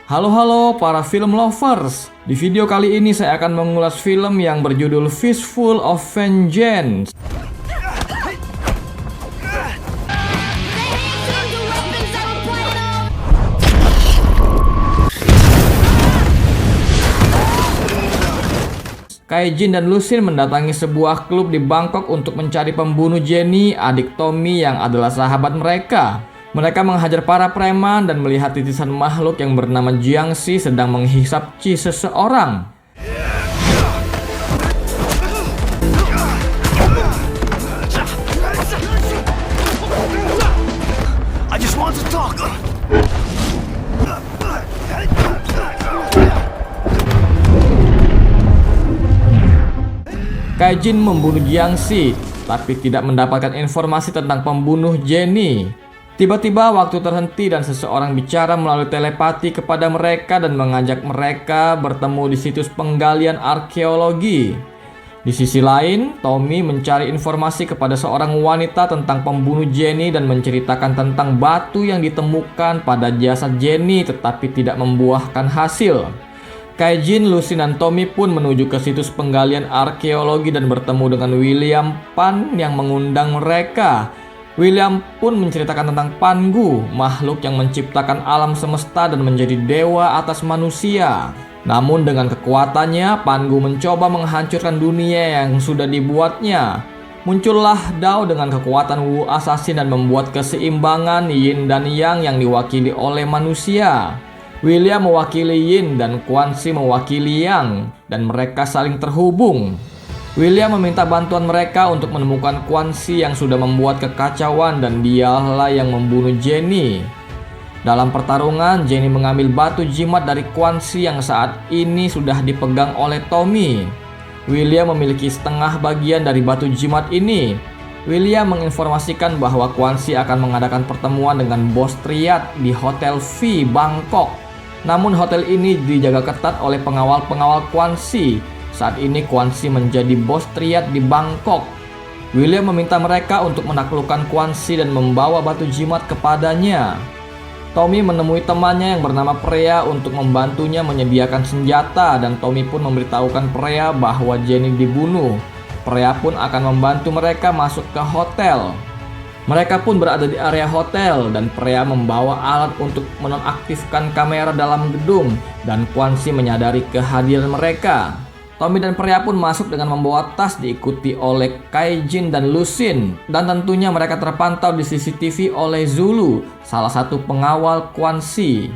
Halo para film lovers. Di video kali ini saya akan mengulas film yang berjudul Fistful of Vengeance. Kaijin dan Lucin mendatangi sebuah klub di Bangkok untuk mencari pembunuh Jenny, adik Tommy yang adalah sahabat mereka. Mereka menghajar para preman dan melihat titisan makhluk yang bernama Jiangxi sedang menghisap chi seseorang. Kaijin membunuh Jiangxi, tapi tidak mendapatkan informasi tentang pembunuh Jenny. Tiba-tiba waktu terhenti dan seseorang bicara melalui telepati kepada mereka dan mengajak mereka bertemu di situs penggalian arkeologi. Di sisi lain, Tommy mencari informasi kepada seorang wanita tentang pembunuh Jenny dan menceritakan tentang batu yang ditemukan pada jasad Jenny tetapi tidak membuahkan hasil. Kaijin, Lucin, dan Tommy pun menuju ke situs penggalian arkeologi dan bertemu dengan William Pan yang mengundang mereka. William pun menceritakan tentang Pangu, makhluk yang menciptakan alam semesta dan menjadi dewa atas manusia. Namun dengan kekuatannya, Pangu mencoba menghancurkan dunia yang sudah dibuatnya. Muncullah Dao dengan kekuatan Wu Assassin dan membuat keseimbangan Yin dan Yang yang diwakili oleh manusia. William mewakili Yin dan Quan Chi mewakili Yang, dan mereka saling terhubung. William meminta bantuan mereka untuk menemukan Quan Chi yang sudah membuat kekacauan dan dialah yang membunuh Jenny. Dalam pertarungan, Jenny mengambil batu jimat dari Quan Chi yang saat ini sudah dipegang oleh Tommy. William memiliki setengah bagian dari batu jimat ini. William menginformasikan bahwa Quan Chi akan mengadakan pertemuan dengan bos Triad di Hotel V, Bangkok. Namun hotel ini dijaga ketat oleh pengawal-pengawal Quan Chi. Saat ini Quan Chi menjadi bos Triad di Bangkok. William meminta mereka untuk menaklukkan Quan Chi dan membawa batu jimat kepadanya. Tommy menemui temannya yang bernama Freya untuk membantunya menyediakan senjata dan Tommy pun memberitahukan Freya bahwa Jenny dibunuh. Freya pun akan membantu mereka masuk ke hotel. Mereka pun berada di area hotel dan Freya membawa alat untuk menonaktifkan kamera dalam gedung dan Quan Chi menyadari kehadiran mereka. Tommy dan Freya pun masuk dengan membawa tas diikuti oleh Kaijin dan Lucin. Dan tentunya mereka terpantau di CCTV oleh Zulu, salah satu pengawal Quan Chi.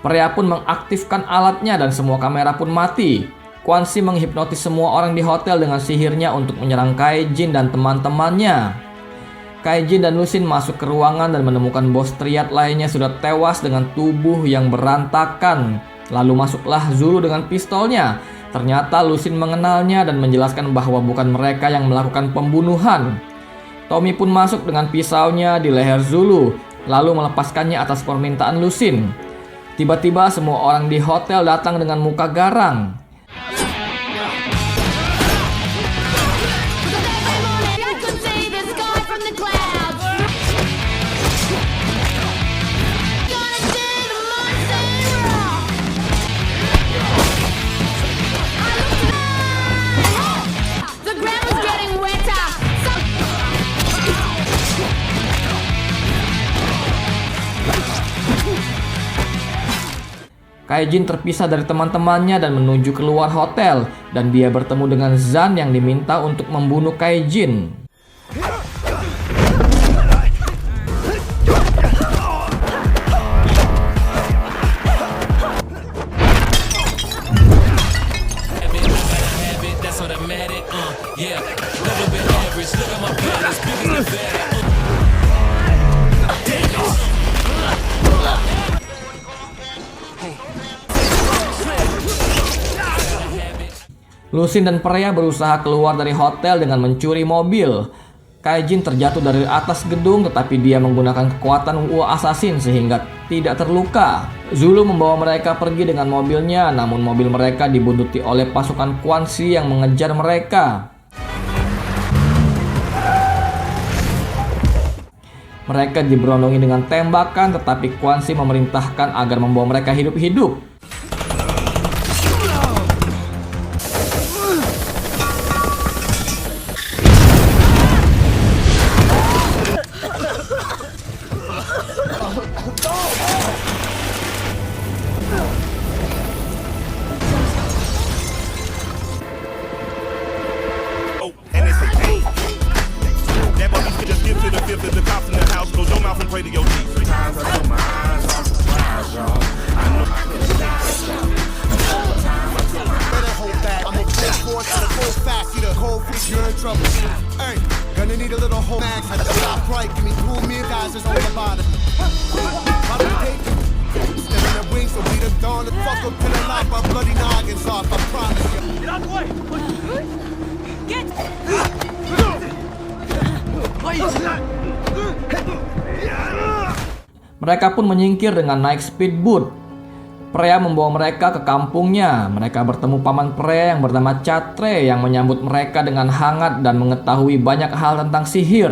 Freya pun mengaktifkan alatnya dan semua kamera pun mati. Quan Chi menghipnotis semua orang di hotel dengan sihirnya untuk menyerang Kaijin dan teman-temannya. Kaijin dan Lucin masuk ke ruangan dan menemukan bos Triad lainnya sudah tewas dengan tubuh yang berantakan. Lalu masuklah Zulu dengan pistolnya. Ternyata Lucin mengenalnya dan menjelaskan bahwa bukan mereka yang melakukan pembunuhan. Tommy pun masuk dengan pisaunya di leher Zulu, lalu melepaskannya atas permintaan Lucin. Tiba-tiba semua orang di hotel datang dengan muka garang. Kaijin terpisah dari teman-temannya dan menuju keluar hotel dan dia bertemu dengan Zan yang diminta untuk membunuh Kaijin. Lucin dan Freya berusaha keluar dari hotel dengan mencuri mobil. Kaijin terjatuh dari atas gedung tetapi dia menggunakan kekuatan Wu Assassin sehingga tidak terluka. Zulu membawa mereka pergi dengan mobilnya, namun mobil mereka dibuntuti oleh pasukan Quan Chi yang mengejar mereka. Mereka diberondongi dengan tembakan, tetapi Quan Si memerintahkan agar membawa mereka hidup-hidup. Mereka pun menyingkir dengan naik speedboat. Freya membawa mereka ke kampungnya. Mereka bertemu paman Freya yang bernama Catre yang menyambut mereka dengan hangat dan mengetahui banyak hal tentang sihir.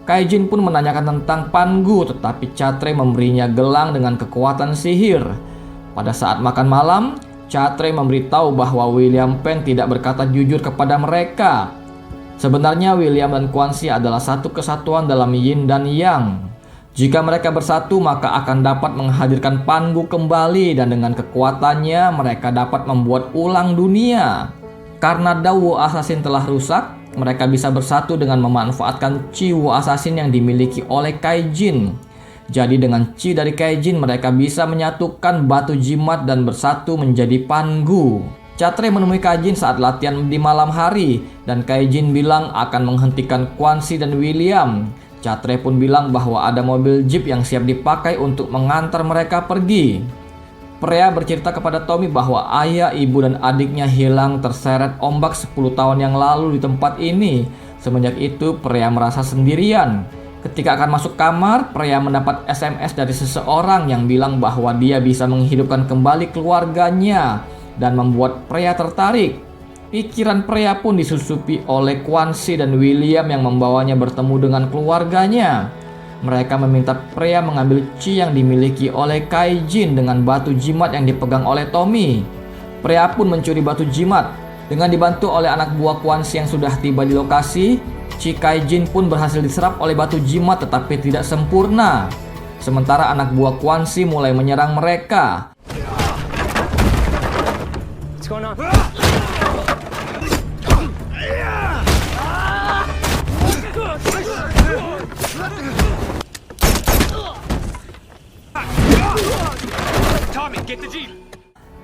Kaijin pun menanyakan tentang Pangu, tetapi Catre memberinya gelang dengan kekuatan sihir. Pada saat makan malam, Catre memberitahu bahwa William Penn tidak berkata jujur kepada mereka. Sebenarnya William dan Quan Si adalah satu kesatuan dalam Yin dan Yang. Jika mereka bersatu, maka akan dapat menghadirkan Pangu kembali, dan dengan kekuatannya mereka dapat membuat ulang dunia. Karena Dao Wu Assassin telah rusak, mereka bisa bersatu dengan memanfaatkan Qi Wu Assassin yang dimiliki oleh Kaijin. Jadi dengan Qi dari Kaijin, mereka bisa menyatukan batu jimat dan bersatu menjadi Pangu. Catre menemui Kaijin saat latihan di malam hari, dan Kaijin bilang akan menghentikan Quan Si dan William. Catre pun bilang bahwa ada mobil jeep yang siap dipakai untuk mengantar mereka pergi. Freya bercerita kepada Tommy bahwa ayah, ibu, dan adiknya hilang terseret ombak 10 tahun yang lalu di tempat ini. Semenjak itu, Freya merasa sendirian. Ketika akan masuk kamar, Freya mendapat SMS dari seseorang yang bilang bahwa dia bisa menghidupkan kembali keluarganya dan membuat Freya tertarik. Pikiran Freya pun disusupi oleh Quan Si dan William yang membawanya bertemu dengan keluarganya. Mereka meminta Freya mengambil Qi yang dimiliki oleh Kaijin dengan batu jimat yang dipegang oleh Tommy. Freya pun mencuri batu jimat. Dengan dibantu oleh anak buah Quan Si yang sudah tiba di lokasi, Qi Kaijin pun berhasil diserap oleh batu jimat tetapi tidak sempurna. Sementara anak buah Quan Si mulai menyerang mereka. What's going on?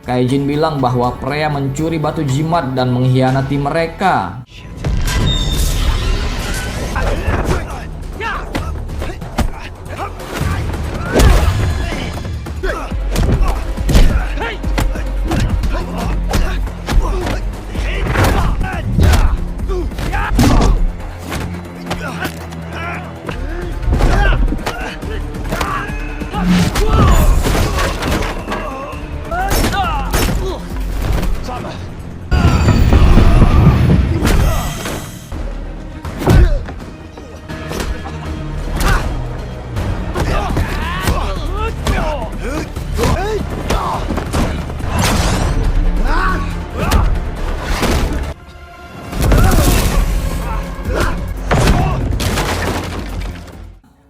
Kaijin bilang bahwa Freya mencuri batu jimat dan mengkhianati mereka.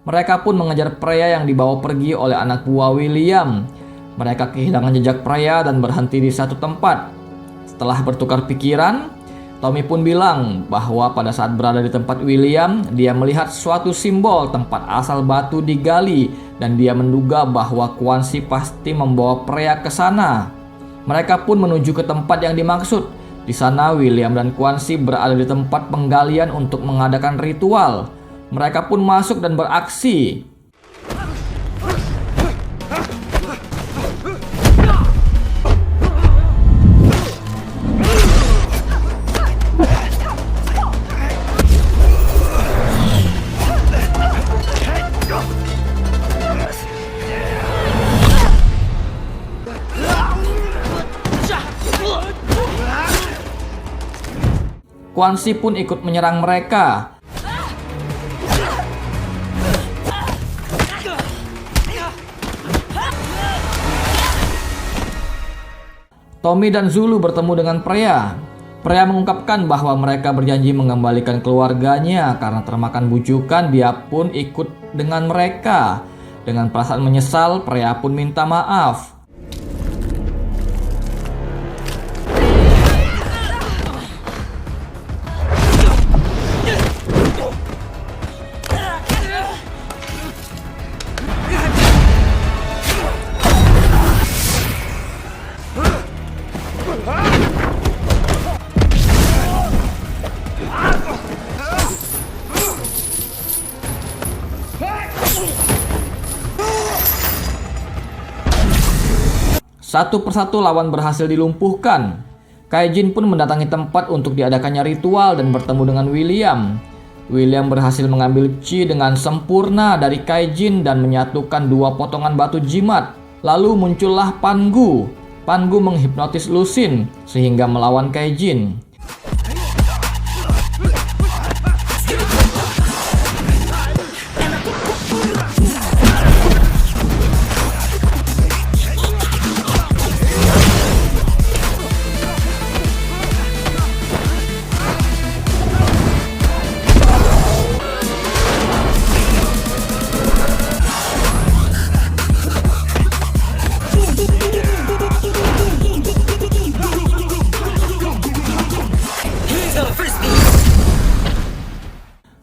Mereka pun mengejar Freya yang dibawa pergi oleh anak buah William. Mereka kehilangan jejak Freya dan berhenti di satu tempat. Setelah bertukar pikiran, Tommy pun bilang bahwa pada saat berada di tempat William, dia melihat suatu simbol tempat asal batu digali, dan dia menduga bahwa Quan Si pasti membawa Freya ke sana. Mereka pun menuju ke tempat yang dimaksud. Di sana William dan Quan Si berada di tempat penggalian untuk mengadakan ritual. Mereka pun masuk dan beraksi. Quan Si pun ikut menyerang mereka. Tommy dan Zulu bertemu dengan Freya. Freya mengungkapkan bahwa mereka berjanji mengembalikan keluarganya karena termakan bujukan. Dia pun ikut dengan mereka. Dengan perasaan menyesal, Freya pun minta maaf. Satu persatu lawan berhasil dilumpuhkan. Kaijin pun mendatangi tempat untuk diadakannya ritual dan bertemu dengan William. William berhasil mengambil chi dengan sempurna dari Kaijin dan menyatukan dua potongan batu jimat. Lalu muncullah Pangu. Pangu menghipnotis Lusin sehingga melawan Kaijin.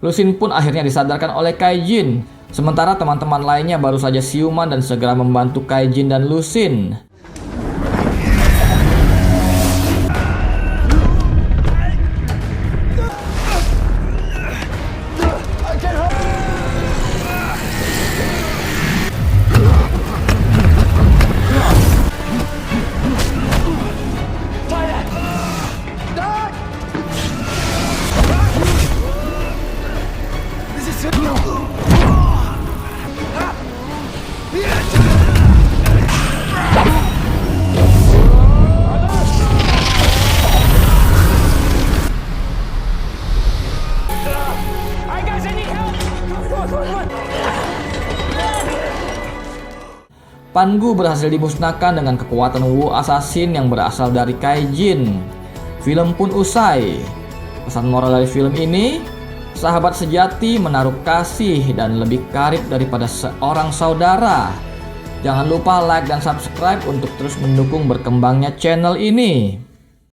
Lusin pun akhirnya disadarkan oleh Kaijin. Sementara teman-teman lainnya baru saja siuman dan segera membantu Kaijin dan Lusin. Pangu berhasil dimusnahkan dengan kekuatan Wu Assassin yang berasal dari Kaijin. Film pun usai. Pesan moral dari film ini, sahabat sejati menaruh kasih dan lebih karib daripada seorang saudara. Jangan lupa like dan subscribe untuk terus mendukung berkembangnya channel ini.